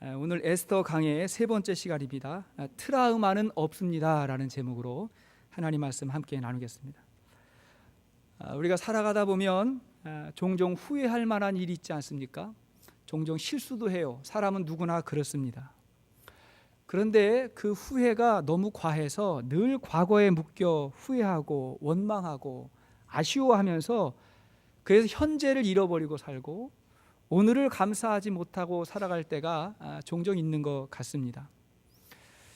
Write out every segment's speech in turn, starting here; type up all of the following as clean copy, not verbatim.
오늘 에스더 강해의 세 번째 시간입니다. 트라우마는 없습니다 라는 제목으로 하나님 말씀 함께 나누겠습니다. 우리가 살아가다 보면 종종 후회할 만한 일이 있지 않습니까? 종종 실수도 해요. 사람은 누구나 그렇습니다. 그런데 그 후회가 너무 과해서 늘 과거에 묶여 후회하고 원망하고 아쉬워하면서 그래서 현재를 잃어버리고 살고 오늘을 감사하지 못하고 살아갈 때가 종종 있는 것 같습니다.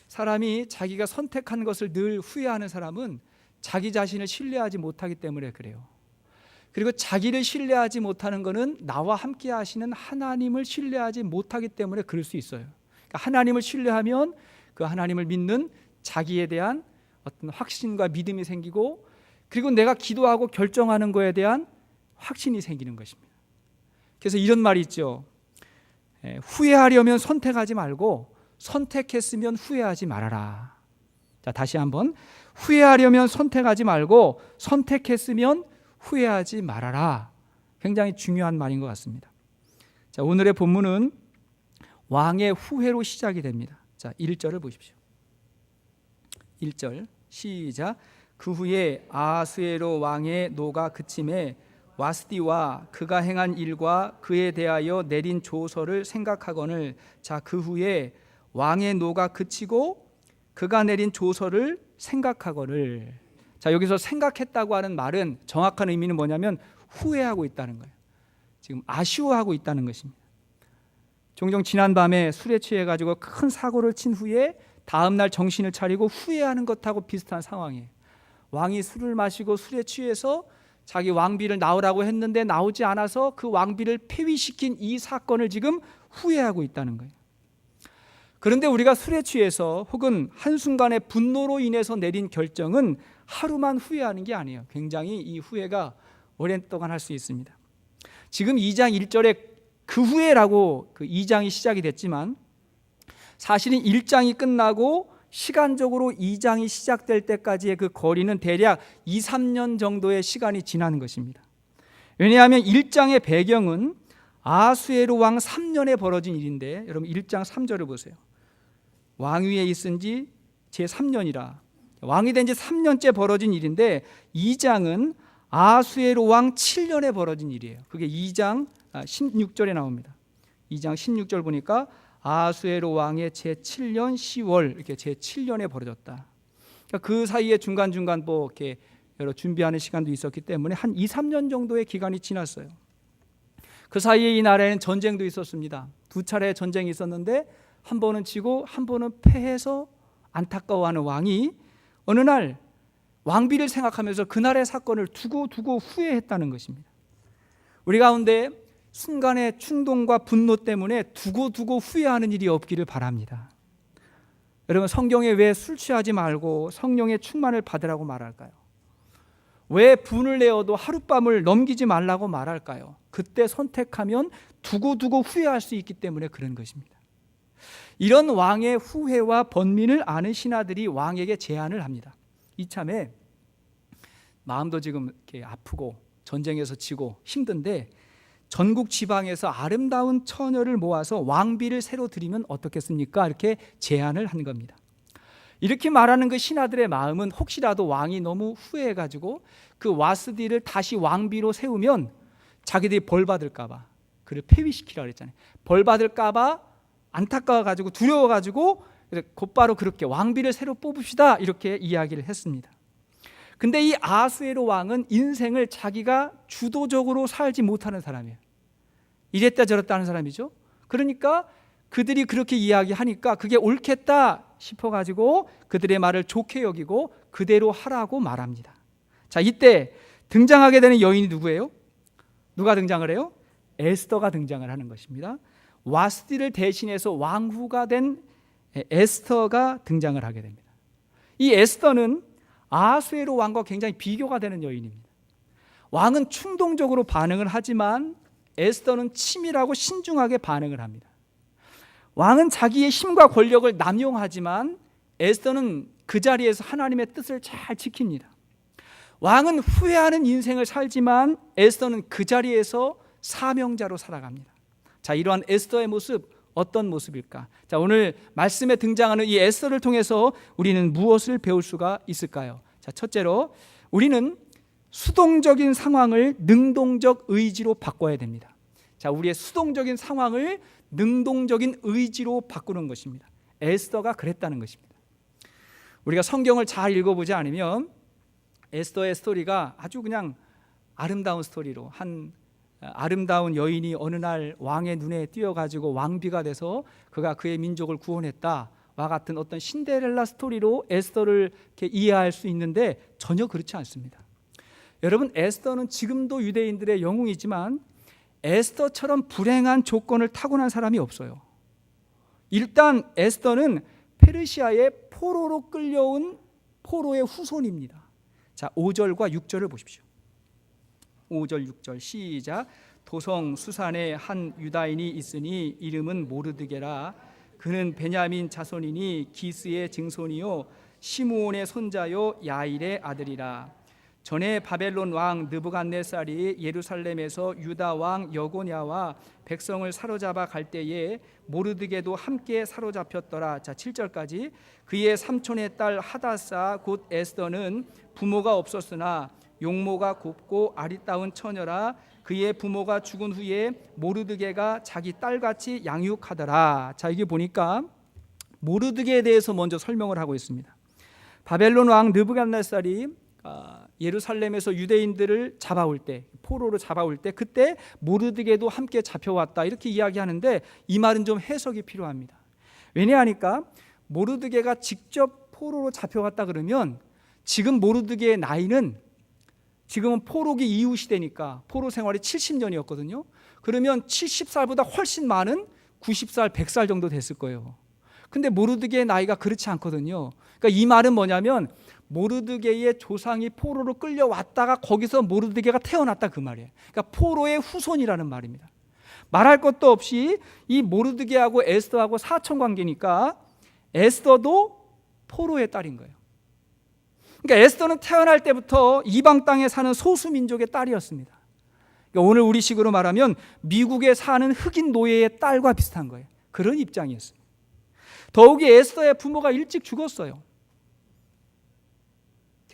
사람이 자기가 선택한 것을 늘 후회하는 사람은 자기 자신을 신뢰하지 못하기 때문에 그래요. 그리고 자기를 신뢰하지 못하는 것은 나와 함께 하시는 하나님을 신뢰하지 못하기 때문에 그럴 수 있어요. 그러니까 하나님을 신뢰하면 그 하나님을 믿는 자기에 대한 어떤 확신과 믿음이 생기고, 그리고 내가 기도하고 결정하는 것에 대한 확신이 생기는 것입니다. 그래서 이런 말이 있죠. 후회하려면 선택하지 말고 선택했으면 후회하지 말아라. 자, 다시 한번. 후회하려면 선택하지 말고 선택했으면 후회하지 말아라. 굉장히 중요한 말인 것 같습니다. 자, 오늘의 본문은 왕의 후회로 시작이 됩니다. 자, 1절을 보십시오. 1절 시작. 그 후에 아하수에로 왕의 노가 그침에 와스디와 그가 행한 일과 그에 대하여 내린 조서를 생각하거늘. 자, 그 후에 왕의 노가 그치고 그가 내린 조서를 생각하거늘. 자, 여기서 생각했다고 하는 말은 정확한 의미는 뭐냐면 후회하고 있다는 거예요. 지금 아쉬워하고 있다는 것입니다. 종종 지난 밤에 술에 취해 가지고 큰 사고를 친 후에 다음 날 정신을 차리고 후회하는 것하고 비슷한 상황이에요. 왕이 술을 마시고 술에 취해서 자기 왕비를 낳으라고 했는데 나오지 않아서 그 왕비를 폐위시킨 이 사건을 지금 후회하고 있다는 거예요. 그런데 우리가 술에 취해서 혹은 한순간의 분노로 인해서 내린 결정은 하루만 후회하는 게 아니에요. 굉장히 이 후회가 오랜 동안 할 수 있습니다. 지금 2장 1절에 그 후회라고 그 2장이 시작이 됐지만 사실은 1장이 끝나고 시간적으로 2장이 시작될 때까지의 그 거리는 대략 2, 3년 정도의 시간이 지나는 것입니다. 왜냐하면 1장의 배경은 아하수에로 왕 3년에 벌어진 일인데, 여러분 1장 3절을 보세요. 왕위에 있은 지 제3년이라, 왕이 된 지 3년째 벌어진 일인데 2장은 아하수에로 왕 7년에 벌어진 일이에요. 그게 2장 16절에 나옵니다. 2장 16절 보니까 아하수에로 왕의 제7년 10월 이렇게 제7년에 벌어졌다. 그러니까 그 사이에 중간중간 뭐 이렇게 여러 준비하는 시간도 있었기 때문에 한 2, 3년 정도의 기간이 지났어요. 그 사이에 이 나라에는 전쟁도 있었습니다. 두 차례 전쟁이 있었는데 한 번은 지고 한 번은 패해서 안타까워하는 왕이 어느 날 왕비를 생각하면서 그날의 사건을 두고 후회했다는 것입니다. 우리 가운데 순간의 충동과 분노 때문에 두고 후회하는 일이 없기를 바랍니다. 여러분, 성경에 왜 술 취하지 말고 성령의 충만을 받으라고 말할까요? 왜 분을 내어도 하룻밤을 넘기지 말라고 말할까요? 그때 선택하면 두고 후회할 수 있기 때문에 그런 것입니다. 이런 왕의 후회와 번민을 아는 신하들이 왕에게 제안을 합니다. 이참에 마음도 지금 이렇게 아프고 전쟁에서 지고 힘든데 전국 지방에서 아름다운 처녀를 모아서 왕비를 새로 드리면 어떻겠습니까? 이렇게 제안을 한 겁니다. 이렇게 말하는 그 신하들의 마음은 혹시라도 왕이 너무 후회해가지고 그 와스디를 다시 왕비로 세우면 자기들이 벌 받을까 봐, 그를 폐위시키라고 그랬잖아요. 벌 받을까 봐 안타까워가지고 두려워가지고 곧바로 그렇게 왕비를 새로 뽑읍시다 이렇게 이야기를 했습니다. 근데 이 아하수에로 왕은 인생을 자기가 주도적으로 살지 못하는 사람이에요. 이랬다 저랬다 하는 사람이죠. 그러니까 그들이 그렇게 이야기하니까 그게 옳겠다 싶어가지고 그들의 말을 좋게 여기고 그대로 하라고 말합니다. 자, 이때 등장하게 되는 여인이 누구예요? 누가 등장을 해요? 에스더가 등장을 하는 것입니다. 와스디를 대신해서 왕후가 된 에스더가 등장을 하게 됩니다. 이 에스더는 아하수에로 왕과 굉장히 비교가 되는 여인입니다. 왕은 충동적으로 반응을 하지만 에스더는 치밀하고 신중하게 반응을 합니다. 왕은 자기의 힘과 권력을 남용하지만 에스더는 그 자리에서 하나님의 뜻을 잘 지킵니다. 왕은 후회하는 인생을 살지만 에스더는 그 자리에서 사명자로 살아갑니다. 자, 이러한 에스더의 모습 어떤 모습일까? 자, 오늘 말씀에 등장하는 이 에스더를 통해서 우리는 무엇을 배울 수가 있을까요? 자, 첫째로 우리는 수동적인 상황을 능동적 의지로 바꿔야 됩니다. 자, 우리의 수동적인 상황을 능동적인 의지로 바꾸는 것입니다. 에스더가 그랬다는 것입니다. 우리가 성경을 잘 읽어보지 않으면 에스더의 스토리가 아주 그냥 아름다운 스토리로, 한 아름다운 여인이 어느 날 왕의 눈에 띄어가지고 왕비가 돼서 그가 그의 민족을 구원했다와 같은 어떤 신데렐라 스토리로 에스더를 이렇게 이해할 수 있는데 전혀 그렇지 않습니다. 여러분, 에스더는 지금도 유대인들의 영웅이지만 에스더처럼 불행한 조건을 타고난 사람이 없어요. 일단 에스더는 페르시아의 포로로 끌려온 포로의 후손입니다. 자, 5절과 6절을 보십시오. 5절 6절 시작. 도성 수산에 한 유다인이 있으니 이름은 모르드게라. 그는 베냐민 자손이니 기스의 증손이요 시므온의 손자요 야일의 아들이라. 전에 바벨론 왕 느부갓네살이 예루살렘에서 유다 왕 여고냐와 백성을 사로잡아 갈 때에 모르드게도 함께 사로잡혔더라. 자, 7절까지. 그의 삼촌의 딸 하다사 곧 에스더는 부모가 없었으나 용모가 곱고 아리따운 처녀라. 그의 부모가 죽은 후에 모르드게가 자기 딸같이 양육하더라. 자, 이게 보니까 모르드게에 대해서 먼저 설명을 하고 있습니다. 바벨론 왕 느부갓네살이 예루살렘에서 유대인들을 잡아올 때, 포로로 잡아올 때 그때 모르드게도 함께 잡혀왔다 이렇게 이야기하는데 이 말은 좀 해석이 필요합니다. 왜냐하니까 모르드게가 직접 포로로 잡혀왔다 그러면 지금 모르드게의 나이는 지금은 포로기 이후 시대니까 포로 생활이 70년이었거든요. 그러면 70살보다 훨씬 많은 90살, 100살 정도 됐을 거예요. 근데 모르드게의 나이가 그렇지 않거든요. 그러니까 이 말은 뭐냐면 모르드게의 조상이 포로로 끌려왔다가 거기서 모르드게가 태어났다 그 말이에요. 그러니까 포로의 후손이라는 말입니다. 말할 것도 없이 이 모르드게하고 에스더하고 사촌 관계니까 에스더도 포로의 딸인 거예요. 그러니까 에스더는 태어날 때부터 이방 땅에 사는 소수민족의 딸이었습니다. 그러니까 오늘 우리식으로 말하면 미국에 사는 흑인 노예의 딸과 비슷한 거예요. 그런 입장이었어요. 더욱이 에스더의 부모가 일찍 죽었어요.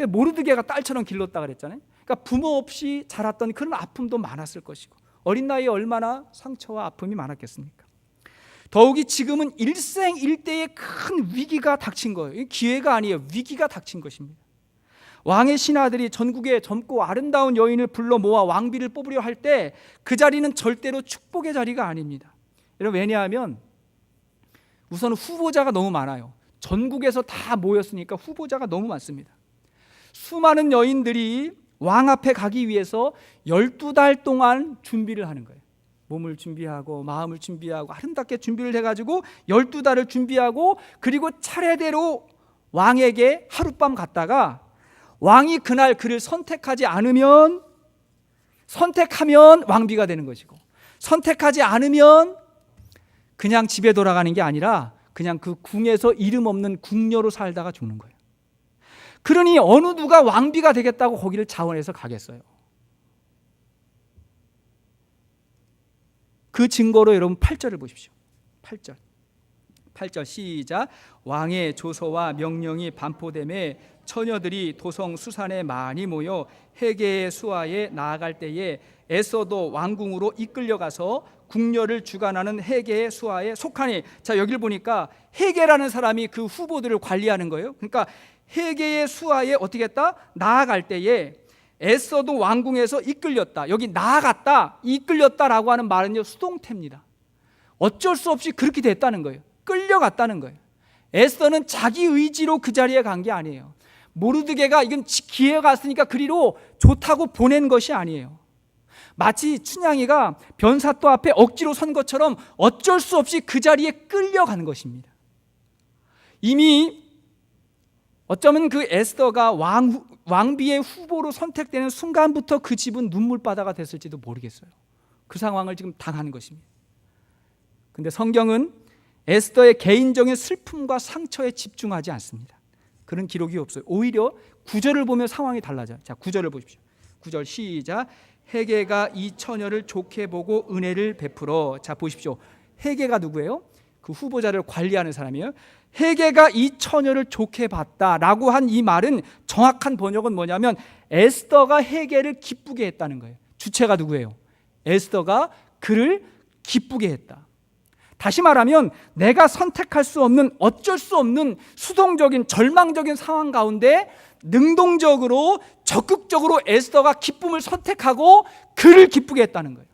모르드게가 딸처럼 길렀다 그랬잖아요. 그러니까 부모 없이 자랐던 그런 아픔도 많았을 것이고 어린 나이에 얼마나 상처와 아픔이 많았겠습니까? 더욱이 지금은 일생일대의 큰 위기가 닥친 거예요. 기회가 아니에요. 위기가 닥친 것입니다. 왕의 신하들이 전국에 젊고 아름다운 여인을 불러 모아 왕비를 뽑으려 할 때 그 자리는 절대로 축복의 자리가 아닙니다. 여러분, 왜냐하면 우선 후보자가 너무 많아요. 전국에서 다 모였으니까 후보자가 너무 많습니다. 수많은 여인들이 왕 앞에 가기 위해서 12달 동안 준비를 하는 거예요. 몸을 준비하고 마음을 준비하고 아름답게 준비를 해가지고 12달을 준비하고 그리고 차례대로 왕에게 하룻밤 갔다가 왕이 그날 그를 선택하면 왕비가 되는 것이고 선택하지 않으면 그냥 집에 돌아가는 게 아니라 그냥 그 궁에서 이름 없는 궁녀로 살다가 죽는 거예요. 그러니 어느 누가 왕비가 되겠다고 거기를 자원해서 가겠어요. 그 증거로 여러분 8절을 보십시오. 8절 시작. 왕의 조서와 명령이 반포됨에 처녀들이 도성 수산에 많이 모여 헤게의 수하에 나아갈 때에 에스더도 왕궁으로 이끌려가서 궁녀를 주관하는 헤게의 수하에 속하니. 자, 여기를 보니까 헤게라는 사람이 그 후보들을 관리하는 거예요. 그러니까 헤게의 수하에 어떻게 했다? 나아갈 때에 에스더도 왕궁에서 이끌렸다. 여기 나아갔다, 이끌렸다라고 하는 말은요 수동태입니다. 어쩔 수 없이 그렇게 됐다는 거예요. 끌려갔다는 거예요. 에스더는 자기 의지로 그 자리에 간 게 아니에요. 모르드게가 이건 기회가 왔으니까 그리로 좋다고 보낸 것이 아니에요. 마치 춘향이가 변사또 앞에 억지로 선 것처럼 어쩔 수 없이 그 자리에 끌려간 것입니다. 이미 어쩌면 그 에스더가 왕비의 후보로 선택되는 순간부터 그 집은 눈물바다가 됐을지도 모르겠어요. 그 상황을 지금 당하는 것입니다. 근데 성경은 에스더의 개인적인 슬픔과 상처에 집중하지 않습니다. 그런 기록이 없어요. 오히려 9절을 보면 상황이 달라져요. 자, 9절을 보십시오. 9절 시작. 헤게가 이 처녀를 좋게 보고 은혜를 베풀어. 자, 보십시오. 헤게가 누구예요? 그 후보자를 관리하는 사람이에요. 헤게가 이 처녀를 좋게 봤다라고 한 이 말은 정확한 번역은 뭐냐면 에스더가 헤게를 기쁘게 했다는 거예요. 주체가 누구예요? 에스더가 그를 기쁘게 했다. 다시 말하면 내가 선택할 수 없는, 어쩔 수 없는 수동적인 절망적인 상황 가운데 능동적으로 적극적으로 에스더가 기쁨을 선택하고 그를 기쁘게 했다는 거예요.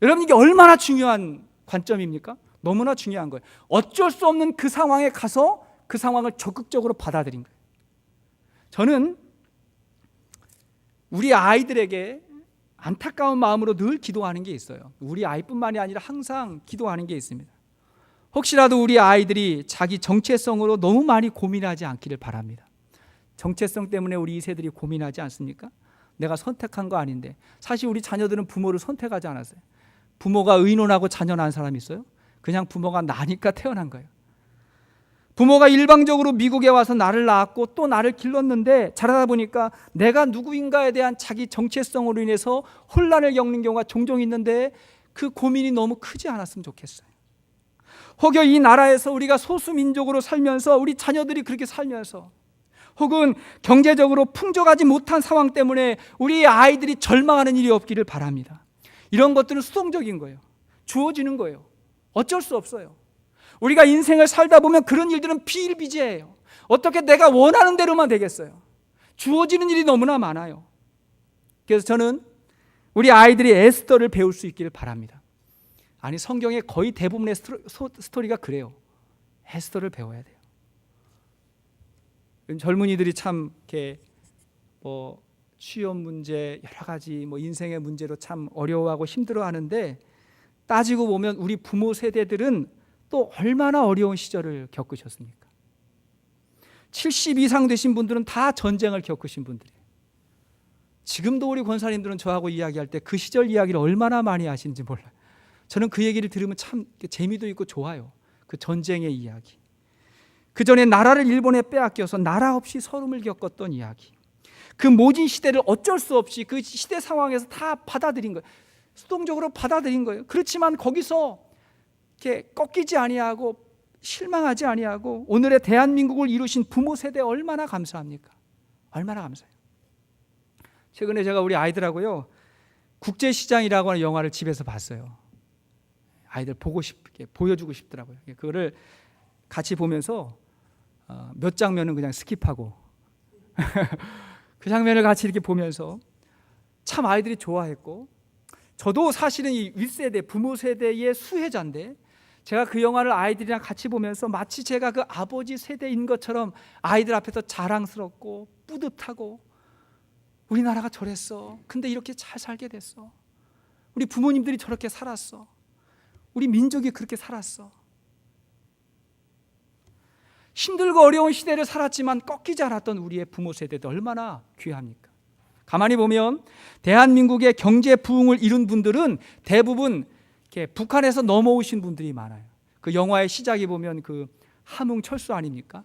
여러분, 이게 얼마나 중요한 관점입니까? 너무나 중요한 거예요. 어쩔 수 없는 그 상황에 가서 그 상황을 적극적으로 받아들인 거예요. 저는 우리 아이들에게 안타까운 마음으로 늘 기도하는 게 있어요. 우리 아이뿐만이 아니라 항상 기도하는 게 있습니다. 혹시라도 우리 아이들이 자기 정체성으로 너무 많이 고민하지 않기를 바랍니다. 정체성 때문에 우리 2세들이 고민하지 않습니까? 내가 선택한 거 아닌데. 사실 우리 자녀들은 부모를 선택하지 않았어요. 부모가 의논하고 자녀 낳은 사람이 있어요? 그냥 부모가 나니까 태어난 거예요. 부모가 일방적으로 미국에 와서 나를 낳았고 또 나를 길렀는데 자라다 보니까 내가 누구인가에 대한 자기 정체성으로 인해서 혼란을 겪는 경우가 종종 있는데 그 고민이 너무 크지 않았으면 좋겠어요. 혹여 이 나라에서 우리가 소수민족으로 살면서 우리 자녀들이 그렇게 살면서 혹은 경제적으로 풍족하지 못한 상황 때문에 우리 아이들이 절망하는 일이 없기를 바랍니다. 이런 것들은 수동적인 거예요. 주어지는 거예요. 어쩔 수 없어요. 우리가 인생을 살다 보면 그런 일들은 비일비재해요. 어떻게 내가 원하는 대로만 되겠어요? 주어지는 일이 너무나 많아요. 그래서 저는 우리 아이들이 에스더를 배울 수 있기를 바랍니다. 아니, 성경의 거의 대부분의 스토리가 그래요. 에스더를 배워야 돼요. 젊은이들이 참 이렇게 취업 문제, 여러 가지 인생의 문제로 참 어려워하고 힘들어하는데 따지고 보면 우리 부모 세대들은 또 얼마나 어려운 시절을 겪으셨습니까? 70 이상 되신 분들은 다 전쟁을 겪으신 분들이에요. 지금도 우리 권사님들은 저하고 이야기할 때 그 시절 이야기를 얼마나 많이 하시는지 몰라요. 저는 그 얘기를 들으면 참 재미도 있고 좋아요. 그 전쟁의 이야기. 그 전에 나라를 일본에 빼앗겨서 나라 없이 서름을 겪었던 이야기. 그 모진 시대를 어쩔 수 없이 그 시대 상황에서 다 받아들인 거예요. 수동적으로 받아들인 거예요. 그렇지만 거기서 이렇게 꺾이지 아니하고 실망하지 아니하고 오늘의 대한민국을 이루신 부모 세대 얼마나 감사합니까? 얼마나 감사해요. 최근에 제가 우리 아이들하고요, 국제시장이라고 하는 영화를 집에서 봤어요. 아이들 보고 싶게 보여주고 싶더라고요. 그거를 같이 보면서 몇 장면은 그냥 스킵하고 그 장면을 같이 이렇게 보면서 참 아이들이 좋아했고, 저도 사실은 이 윗세대 부모 세대의 수혜자인데 제가 그 영화를 아이들이랑 같이 보면서 마치 제가 그 아버지 세대인 것처럼 아이들 앞에서 자랑스럽고 뿌듯하고, 우리나라가 저랬어. 근데 이렇게 잘 살게 됐어. 우리 부모님들이 저렇게 살았어. 우리 민족이 그렇게 살았어. 힘들고 어려운 시대를 살았지만 꺾이지 않았던 우리의 부모 세대도 얼마나 귀합니까? 가만히 보면 대한민국의 경제 부흥을 이룬 분들은 대부분 이렇게 북한에서 넘어오신 분들이 많아요. 그 영화의 시작에 보면 그 함흥 철수 아닙니까?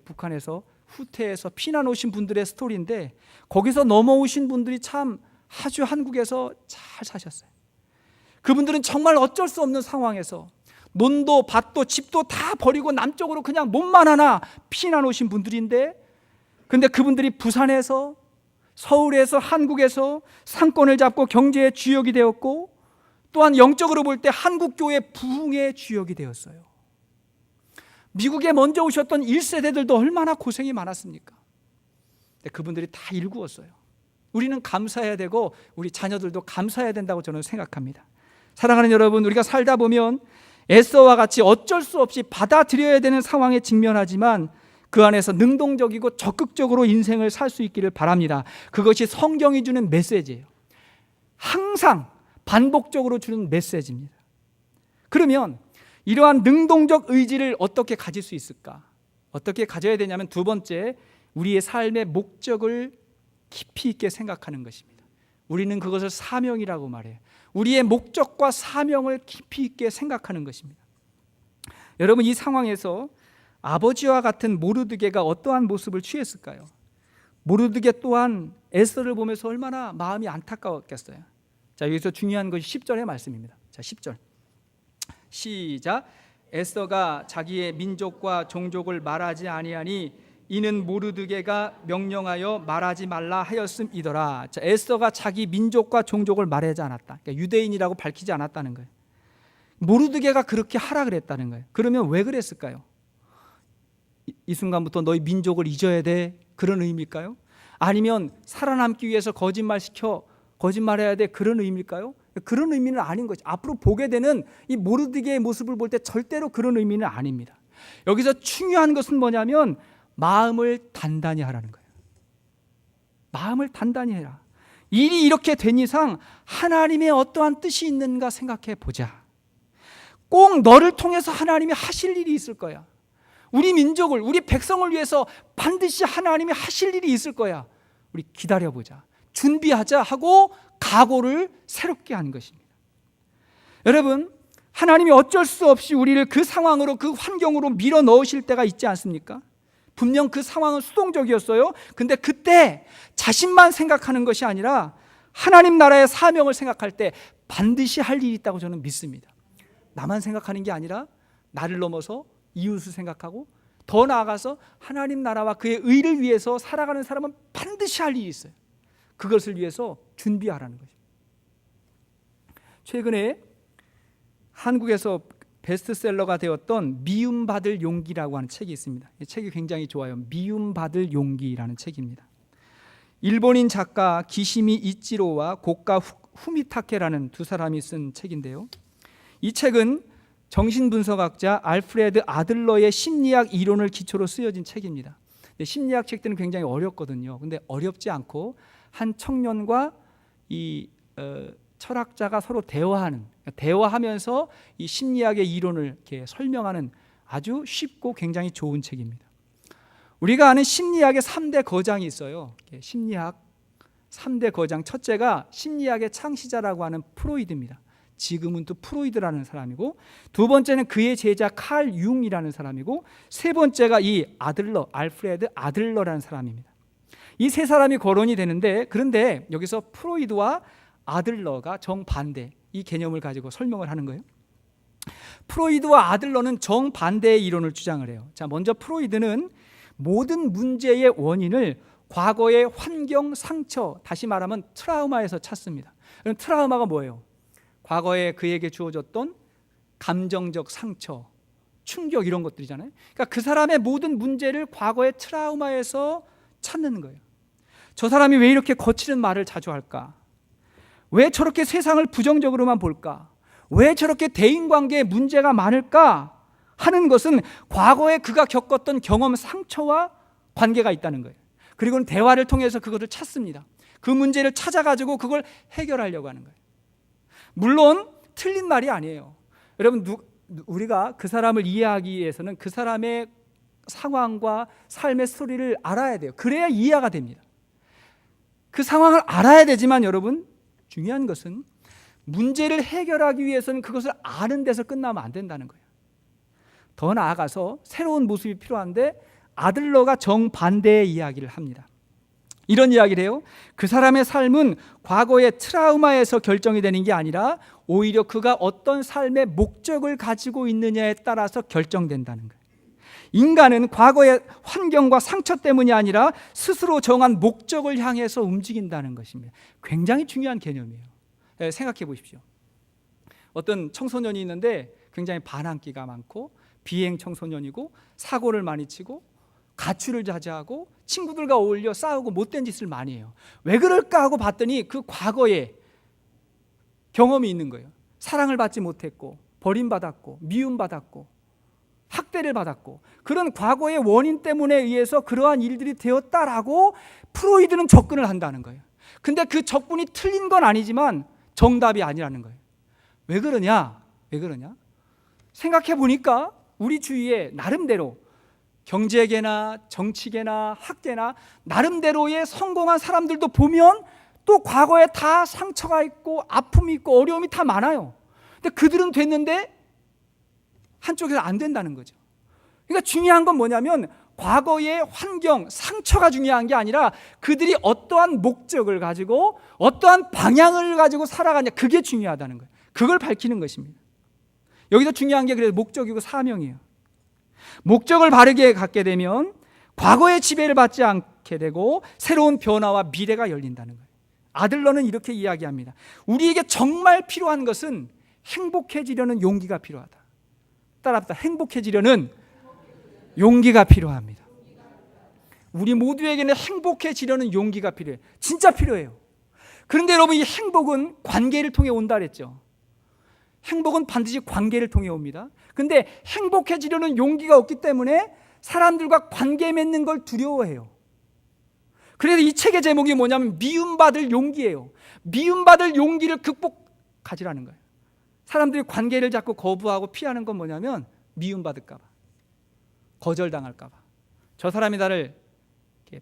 북한에서 후퇴해서 피난 오신 분들의 스토리인데 거기서 넘어오신 분들이 참 아주 한국에서 잘 사셨어요. 그분들은 정말 어쩔 수 없는 상황에서 논도 밭도 집도 다 버리고 남쪽으로 그냥 몸만 하나 피난 오신 분들인데, 근데 그분들이 부산에서 서울에서 한국에서 상권을 잡고 경제의 주역이 되었고, 또한 영적으로 볼 때 한국교회 부흥의 주역이 되었어요. 미국에 먼저 오셨던 1세대들도 얼마나 고생이 많았습니까? 근데 그분들이 다 일구었어요. 우리는 감사해야 되고 우리 자녀들도 감사해야 된다고 저는 생각합니다. 사랑하는 여러분, 우리가 살다 보면 에스더와 같이 어쩔 수 없이 받아들여야 되는 상황에 직면하지만 그 안에서 능동적이고 적극적으로 인생을 살 수 있기를 바랍니다. 그것이 성경이 주는 메시지예요. 항상 반복적으로 주는 메시지입니다. 그러면 이러한 능동적 의지를 어떻게 가질 수 있을까? 어떻게 가져야 되냐면 두 번째, 우리의 삶의 목적을 깊이 있게 생각하는 것입니다. 우리는 그것을 사명이라고 말해요. 우리의 목적과 사명을 깊이 있게 생각하는 것입니다. 여러분, 이 상황에서 아버지와 같은 모르드게가 어떠한 모습을 취했을까요? 모르드게 또한 에스더를 보면서 얼마나 마음이 안타까웠겠어요. 자, 여기서 중요한 것이 10절의 말씀입니다. 자, 10절. 시작. 에스더가 자기의 민족과 종족을 말하지 아니하니 이는 모르드게가 명령하여 말하지 말라 하였음이더라. 자, 에스더가 자기 민족과 종족을 말하지 않았다. 그러니까 유대인이라고 밝히지 않았다는 거예요. 모르드게가 그렇게 하라 그랬다는 거예요. 그러면 왜 그랬을까요? 이 순간부터 너희 민족을 잊어야 돼, 그런 의미일까요? 아니면 살아남기 위해서 거짓말해야 돼, 그런 의미일까요? 그런 의미는 아닌 거죠. 앞으로 보게 되는 이 모르드게의 모습을 볼 때 절대로 그런 의미는 아닙니다. 여기서 중요한 것은 뭐냐면 마음을 단단히 하라는 거예요. 마음을 단단히 해라. 일이 이렇게 된 이상 하나님의 어떠한 뜻이 있는가 생각해 보자. 꼭 너를 통해서 하나님이 하실 일이 있을 거야. 우리 민족을, 우리 백성을 위해서 반드시 하나님이 하실 일이 있을 거야. 우리 기다려보자, 준비하자 하고 각오를 새롭게 한 것입니다. 여러분, 하나님이 어쩔 수 없이 우리를 그 상황으로, 그 환경으로 밀어 넣으실 때가 있지 않습니까? 분명 그 상황은 수동적이었어요. 근데 그때 자신만 생각하는 것이 아니라 하나님 나라의 사명을 생각할 때 반드시 할 일이 있다고 저는 믿습니다. 나만 생각하는 게 아니라 나를 넘어서 이웃을 생각하고 더 나아가서 하나님 나라와 그의 의를 위해서 살아가는 사람은 반드시 할 일이 있어요. 그것을 위해서 준비하라는 거죠. 최근에 한국에서 베스트셀러가 되었던 미움받을 용기라고 하는 책이 있습니다. 이 책이 굉장히 좋아요. 미움받을 용기라는 책입니다. 일본인 작가 기시미 이치로와 고가 후미타케라는 두 사람이 쓴 책인데요. 이 책은 정신분석학자 알프레드 아들러의 심리학 이론을 기초로 쓰여진 책입니다. 심리학 책들은 굉장히 어렵거든요. 근데 어렵지 않고 한 청년과 이 철학자가 서로 대화하면서 이 심리학의 이론을 이렇게 설명하는 아주 쉽고 굉장히 좋은 책입니다. 우리가 아는 심리학의 3대 거장이 있어요. 심리학 3대 거장, 첫째가 심리학의 창시자라고 하는 프로이드입니다. 지금은또 프로이드라는 사람이고, 두 번째는 그의 제자 칼 융이라는 사람이고, 세 번째가 이 알프레드 아들러라는 사람입니다. 이 세 사람이 거론이 되는데, 그런데 여기서 프로이드와 아들러가 정반대, 이 개념을 가지고 설명을 하는 거예요. 프로이드와 아들러는 정반대의 이론을 주장을 해요. 자, 먼저 프로이드는 모든 문제의 원인을 과거의 환경, 상처, 다시 말하면 트라우마에서 찾습니다. 그럼 트라우마가 뭐예요? 과거에 그에게 주어졌던 감정적 상처, 충격, 이런 것들이잖아요. 그러니까 그 사람의 모든 문제를 과거의 트라우마에서 찾는 거예요. 저 사람이 왜 이렇게 거칠은 말을 자주 할까? 왜 저렇게 세상을 부정적으로만 볼까? 왜 저렇게 대인관계에 문제가 많을까? 하는 것은 과거에 그가 겪었던 경험, 상처와 관계가 있다는 거예요. 그리고는 대화를 통해서 그것을 찾습니다. 그 문제를 찾아가지고 그걸 해결하려고 하는 거예요. 물론 틀린 말이 아니에요. 여러분, 우리가 그 사람을 이해하기 위해서는 그 사람의 상황과 삶의 스토리를 알아야 돼요. 그래야 이해가 됩니다. 그 상황을 알아야 되지만 여러분, 중요한 것은 문제를 해결하기 위해서는 그것을 아는 데서 끝나면 안 된다는 거예요. 더 나아가서 새로운 모습이 필요한데 아들러가 정반대의 이야기를 합니다. 이런 이야기를 해요. 그 사람의 삶은 과거의 트라우마에서 결정이 되는 게 아니라 오히려 그가 어떤 삶의 목적을 가지고 있느냐에 따라서 결정된다는 거예요. 인간은 과거의 환경과 상처 때문이 아니라 스스로 정한 목적을 향해서 움직인다는 것입니다. 굉장히 중요한 개념이에요. 생각해 보십시오. 어떤 청소년이 있는데 굉장히 반항기가 많고 비행 청소년이고 사고를 많이 치고 가출을 자제하고 친구들과 어울려 싸우고 못된 짓을 많이 해요. 왜 그럴까 하고 봤더니 그 과거에 경험이 있는 거예요. 사랑을 받지 못했고 버림받았고 미움받았고 학대를 받았고 그런 과거의 원인 때문에 의해서 그러한 일들이 되었다라고 프로이드는 접근을 한다는 거예요. 근데 그 접근이 틀린 건 아니지만 정답이 아니라는 거예요. 왜 그러냐? 생각해 보니까 우리 주위에 나름대로 경제계나 정치계나 학계나 나름대로의 성공한 사람들도 보면 또 과거에 다 상처가 있고 아픔이 있고 어려움이 다 많아요. 근데 그들은 됐는데 한쪽에서 안 된다는 거죠. 그러니까 중요한 건 뭐냐면 과거의 환경, 상처가 중요한 게 아니라 그들이 어떠한 목적을 가지고 어떠한 방향을 가지고 살아가냐, 그게 중요하다는 거예요. 그걸 밝히는 것입니다. 여기서 중요한 게 그래서 목적이고 사명이에요. 목적을 바르게 갖게 되면 과거의 지배를 받지 않게 되고 새로운 변화와 미래가 열린다는 거예요. 아들러는 이렇게 이야기합니다. 우리에게 정말 필요한 것은 행복해지려는 용기가 필요하다. 따라합시다. 행복해지려는 용기가 필요합니다. 우리 모두에게는 행복해지려는 용기가 필요해요. 진짜 필요해요. 그런데 여러분, 이 행복은 관계를 통해 온다 그랬죠. 행복은 반드시 관계를 통해 옵니다. 근데 행복해지려는 용기가 없기 때문에 사람들과 관계 맺는 걸 두려워해요. 그래서 이 책의 제목이 뭐냐면 미움받을 용기예요. 미움받을 용기를 극복하지라는 거예요. 사람들이 관계를 자꾸 거부하고 피하는 건 뭐냐면 미움받을까 봐, 거절당할까 봐, 저 사람이 나를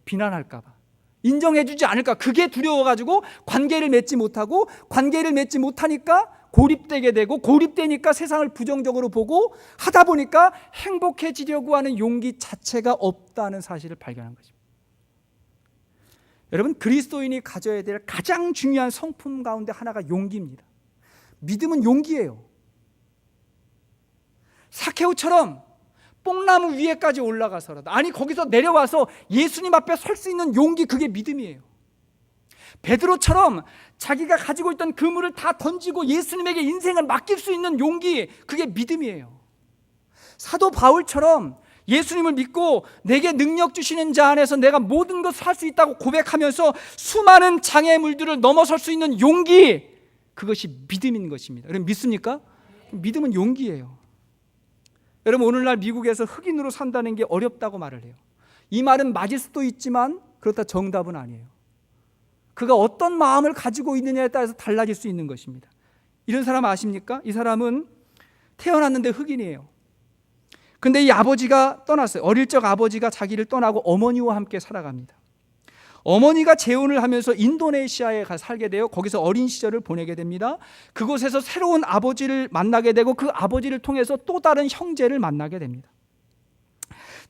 비난할까 봐, 인정해주지 않을까, 그게 두려워가지고 관계를 맺지 못하고, 관계를 맺지 못하니까 고립되게 되고, 고립되니까 세상을 부정적으로 보고 하다 보니까 행복해지려고 하는 용기 자체가 없다는 사실을 발견한 거죠. 여러분, 그리스도인이 가져야 될 가장 중요한 성품 가운데 하나가 용기입니다. 믿음은 용기예요. 사케오처럼 뽕나무 위에까지 올라가서라도, 아니 거기서 내려와서 예수님 앞에 설 수 있는 용기, 그게 믿음이에요. 베드로처럼 자기가 가지고 있던 그물을 다 던지고 예수님에게 인생을 맡길 수 있는 용기, 그게 믿음이에요. 사도 바울처럼 예수님을 믿고 내게 능력 주시는 자 안에서 내가 모든 것을 할 수 있다고 고백하면서 수많은 장애물들을 넘어설 수 있는 용기, 그것이 믿음인 것입니다. 여러분 믿습니까? 믿음은 용기예요. 여러분, 오늘날 미국에서 흑인으로 산다는 게 어렵다고 말을 해요. 이 말은 맞을 수도 있지만 그렇다 정답은 아니에요. 그가 어떤 마음을 가지고 있느냐에 따라서 달라질 수 있는 것입니다. 이런 사람 아십니까? 이 사람은 태어났는데 흑인이에요. 근데 이 아버지가 떠났어요. 어릴 적 아버지가 자기를 떠나고 어머니와 함께 살아갑니다. 어머니가 재혼을 하면서 인도네시아에 가서 살게 되어 거기서 어린 시절을 보내게 됩니다. 그곳에서 새로운 아버지를 만나게 되고 그 아버지를 통해서 또 다른 형제를 만나게 됩니다.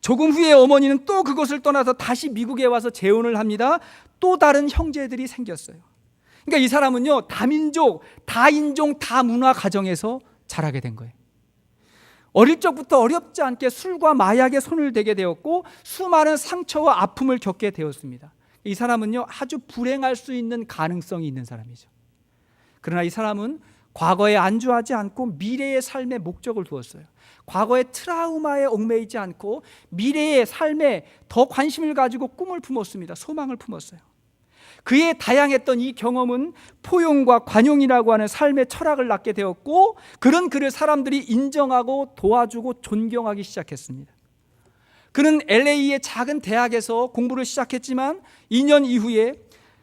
조금 후에 어머니는 또 그곳을 떠나서 다시 미국에 와서 재혼을 합니다. 또 다른 형제들이 생겼어요. 그러니까 이 사람은요, 다민족, 다인종, 다문화 가정에서 자라게 된 거예요. 어릴 적부터 어렵지 않게 술과 마약에 손을 대게 되었고 수많은 상처와 아픔을 겪게 되었습니다. 이 사람은요, 아주 불행할 수 있는 가능성이 있는 사람이죠. 그러나 이 사람은 과거에 안주하지 않고 미래의 삶에 목적을 두었어요. 과거의 트라우마에 얽매이지 않고 미래의 삶에 더 관심을 가지고 꿈을 품었습니다. 소망을 품었어요. 그의 다양했던 이 경험은 포용과 관용이라고 하는 삶의 철학을 낳게 되었고, 그런 그를 사람들이 인정하고 도와주고 존경하기 시작했습니다. 그는 LA의 작은 대학에서 공부를 시작했지만 2년 이후에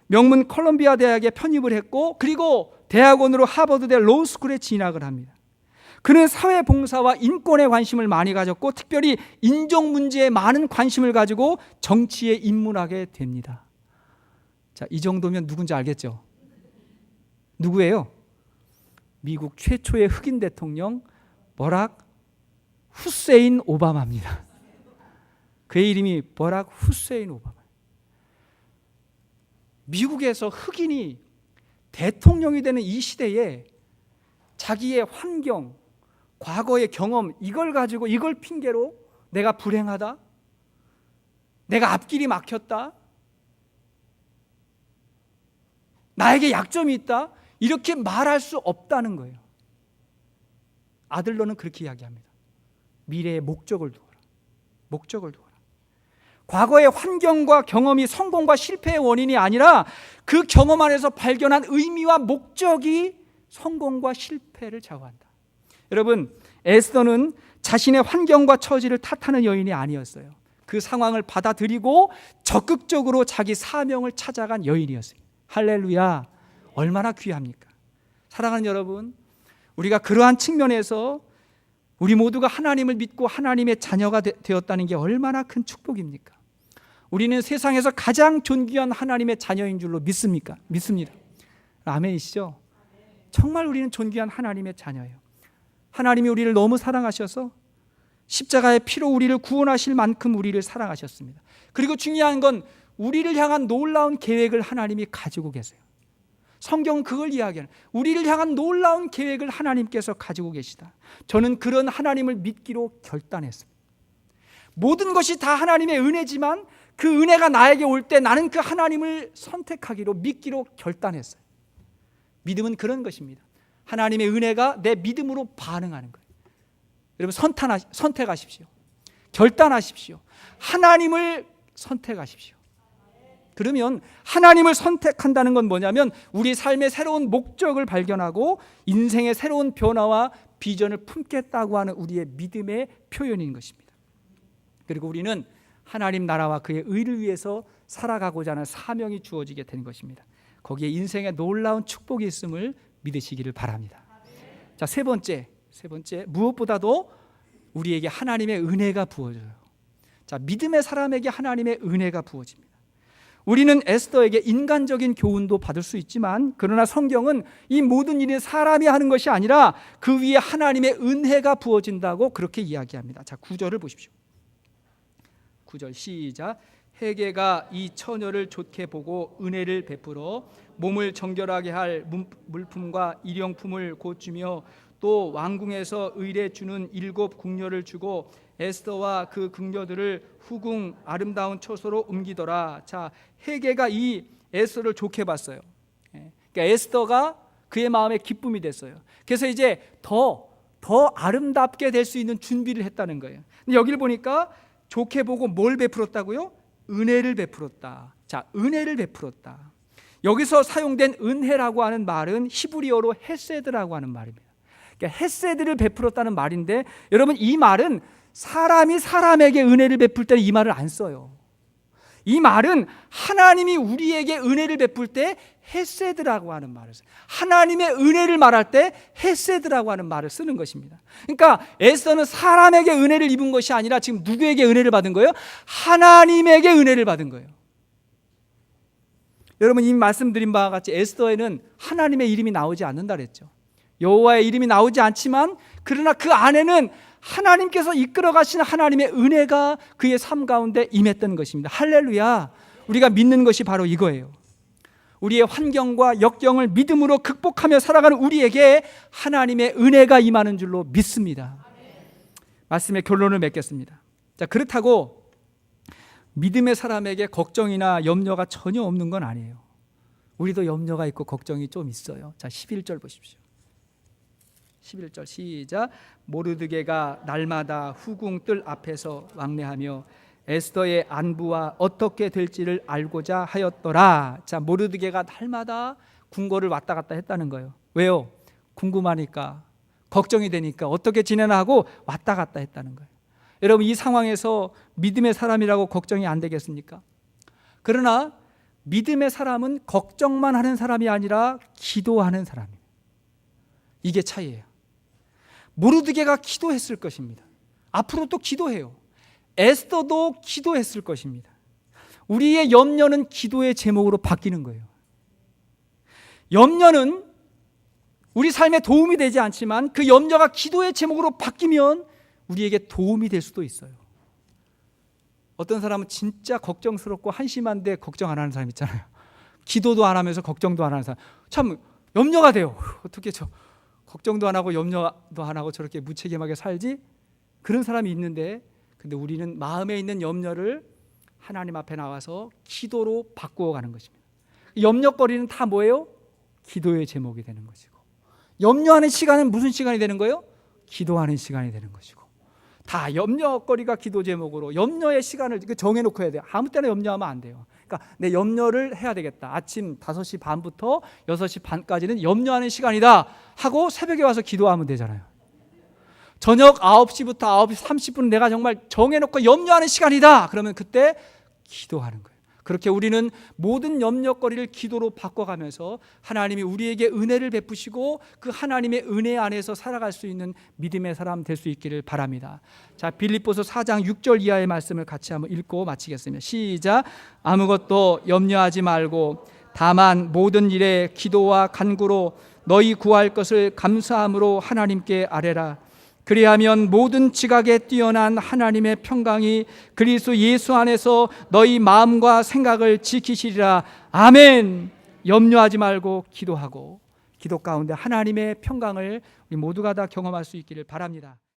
명문 콜롬비아 대학에 편입을 했고, 그리고 대학원으로 하버드대 로스쿨에 진학을 합니다. 그는 사회봉사와 인권에 관심을 많이 가졌고 특별히 인종 문제에 많은 관심을 가지고 정치에 입문하게 됩니다. 자, 이 정도면 누군지 알겠죠? 누구예요? 미국 최초의 흑인 대통령 버락 후세인 오바마입니다. 그의 이름이 버락 후세인 오바마. 미국에서 흑인이 대통령이 되는 이 시대에 자기의 환경, 과거의 경험, 이걸 가지고, 이걸 핑계로 내가 불행하다, 내가 앞길이 막혔다, 나에게 약점이 있다, 이렇게 말할 수 없다는 거예요. 아들러는 그렇게 이야기합니다. 미래의 목적을 두어라. 목적을 두어라. 과거의 환경과 경험이 성공과 실패의 원인이 아니라 그 경험 안에서 발견한 의미와 목적이 성공과 실패를 좌우한다. 여러분, 에스더는 자신의 환경과 처지를 탓하는 여인이 아니었어요. 그 상황을 받아들이고 적극적으로 자기 사명을 찾아간 여인이었습니다. 할렐루야, 얼마나 귀합니까? 사랑하는 여러분, 우리가 그러한 측면에서 우리 모두가 하나님을 믿고 하나님의 자녀가 되었다는 게 얼마나 큰 축복입니까? 우리는 세상에서 가장 존귀한 하나님의 자녀인 줄로 믿습니까? 믿습니다. 아멘이시죠? 정말 우리는 존귀한 하나님의 자녀예요. 하나님이 우리를 너무 사랑하셔서 십자가의 피로 우리를 구원하실 만큼 우리를 사랑하셨습니다. 그리고 중요한 건 우리를 향한 놀라운 계획을 하나님이 가지고 계세요. 성경은 그걸 이야기하는, 우리를 향한 놀라운 계획을 하나님께서 가지고 계시다. 저는 그런 하나님을 믿기로 결단했습니다. 모든 것이 다 하나님의 은혜지만 그 은혜가 나에게 올 때 나는 그 하나님을 선택하기로, 믿기로 결단했어요. 믿음은 그런 것입니다. 하나님의 은혜가 내 믿음으로 반응하는 거예요. 여러분 선택하십시오. 결단하십시오. 하나님을 선택하십시오. 그러면 하나님을 선택한다는 건 뭐냐면 우리 삶의 새로운 목적을 발견하고 인생의 새로운 변화와 비전을 품겠다고 하는 우리의 믿음의 표현인 것입니다. 그리고 우리는 하나님 나라와 그의 의를 위해서 살아가고자 하는 사명이 주어지게 된 것입니다. 거기에 인생에 놀라운 축복이 있음을 믿으시기를 바랍니다. 자, 세 번째, 무엇보다도 우리에게 하나님의 은혜가 부어져요. 자, 믿음의 사람에게 하나님의 은혜가 부어집니다. 우리는 에스더에게 인간적인 교훈도 받을 수 있지만, 그러나 성경은 이 모든 일이 사람이 하는 것이 아니라 그 위에 하나님의 은혜가 부어진다고 그렇게 이야기합니다. 자, 9절을 보십시오. 9절 시작. 헤게가 이 처녀를 좋게 보고 은혜를 베풀어 몸을 정결하게 할 물품과 일용품을 고주며 또 왕궁에서 의뢰 주는 7 궁녀를 주고 에스더와 그 궁녀들을 후궁 아름다운 처소로 옮기더라. 자, 헤게가 이 에스더를 좋게 봤어요. 그러니까 에스더가 그의 마음에 기쁨이 됐어요. 그래서 이제 더 아름답게 될 수 있는 준비를 했다는 거예요. 근데 여기를 보니까 좋게 보고 뭘 베풀었다고요? 은혜를 베풀었다. 자, 은혜를 베풀었다. 여기서 사용된 은혜라고 하는 말은 히브리어로 헤세드라고 하는 말입니다. 그러니까 헤세드를 베풀었다는 말인데, 여러분 이 말은 사람이 사람에게 은혜를 베풀 때는 이 말을 안 써요. 이 말은 하나님이 우리에게 은혜를 베풀 때 헤세드라고 하는 말을 써요. 하나님의 은혜를 말할 때 헤세드라고 하는 말을 쓰는 것입니다. 그러니까 에스더는 사람에게 은혜를 입은 것이 아니라 지금 누구에게 은혜를 받은 거예요? 하나님에게 은혜를 받은 거예요. 여러분 이미 말씀드린 바와 같이 에스더에는 하나님의 이름이 나오지 않는다 그랬죠. 여호와의 이름이 나오지 않지만 그러나 그 안에는 하나님께서 이끌어 가시는 하나님의 은혜가 그의 삶 가운데 임했던 것입니다. 할렐루야. 우리가 믿는 것이 바로 이거예요. 우리의 환경과 역경을 믿음으로 극복하며 살아가는 우리에게 하나님의 은혜가 임하는 줄로 믿습니다. 말씀의 결론을 맺겠습니다. 자, 그렇다고 믿음의 사람에게 걱정이나 염려가 전혀 없는 건 아니에요. 우리도 염려가 있고 걱정이 좀 있어요. 자, 11절 보십시오. 11절 시작. 모르드게가 날마다 후궁 뜰 앞에서 왕래하며 에스더의 안부와 어떻게 될지를 알고자 하였더라. 자, 모르드게가 날마다 궁궐을 왔다 갔다 했다는 거예요. 왜요? 궁금하니까, 걱정이 되니까 어떻게 지내나 하고 왔다 갔다 했다는 거예요. 여러분 이 상황에서 믿음의 사람이라고 걱정이 안 되겠습니까? 그러나 믿음의 사람은 걱정만 하는 사람이 아니라 기도하는 사람이에요. 이게 차이예요. 모르드게가 기도했을 것입니다. 앞으로 또 기도해요. 에스더도 기도했을 것입니다. 우리의 염려는 기도의 제목으로 바뀌는 거예요. 염려는 우리 삶에 도움이 되지 않지만 그 염려가 기도의 제목으로 바뀌면 우리에게 도움이 될 수도 있어요. 어떤 사람은 진짜 걱정스럽고 한심한데 걱정 안 하는 사람 있잖아요. 기도도 안 하면서 걱정도 안 하는 사람, 참 염려가 돼요. 어떻게 걱정도 안 하고 염려도 안 하고 저렇게 무책임하게 살지? 그런 사람이 있는데, 근데 우리는 마음에 있는 염려를 하나님 앞에 나와서 기도로 바꾸어 가는 것입니다. 염려거리는 다 뭐예요? 기도의 제목이 되는 것이고, 염려하는 시간은 무슨 시간이 되는 거예요? 기도하는 시간이 되는 것이고, 다 염려거리가 기도 제목으로 염려의 시간을 정해놓고 해야 돼요. 아무 때나 염려하면 안 돼요. 그러니까 내 염려를 해야 되겠다. 아침 5시 반부터 6시 반까지는 염려하는 시간이다 하고 새벽에 와서 기도하면 되잖아요. 저녁 9시부터 9시 30분 내가 정말 정해놓고 염려하는 시간이다. 그러면 그때 기도하는 거예요. 그렇게 우리는 모든 염려거리를 기도로 바꿔가면서 하나님이 우리에게 은혜를 베푸시고 그 하나님의 은혜 안에서 살아갈 수 있는 믿음의 사람 될 수 있기를 바랍니다. 자, 빌립보서 4장 6절 이하의 말씀을 같이 한번 읽고 마치겠습니다. 시작. 아무것도 염려하지 말고 다만 모든 일에 기도와 간구로 너희 구할 것을 감사함으로 하나님께 아뢰라. 그리하면 모든 지각에 뛰어난 하나님의 평강이 그리스도 예수 안에서 너희 마음과 생각을 지키시리라. 아멘. 염려하지 말고 기도하고 기도 가운데 하나님의 평강을 우리 모두가 다 경험할 수 있기를 바랍니다.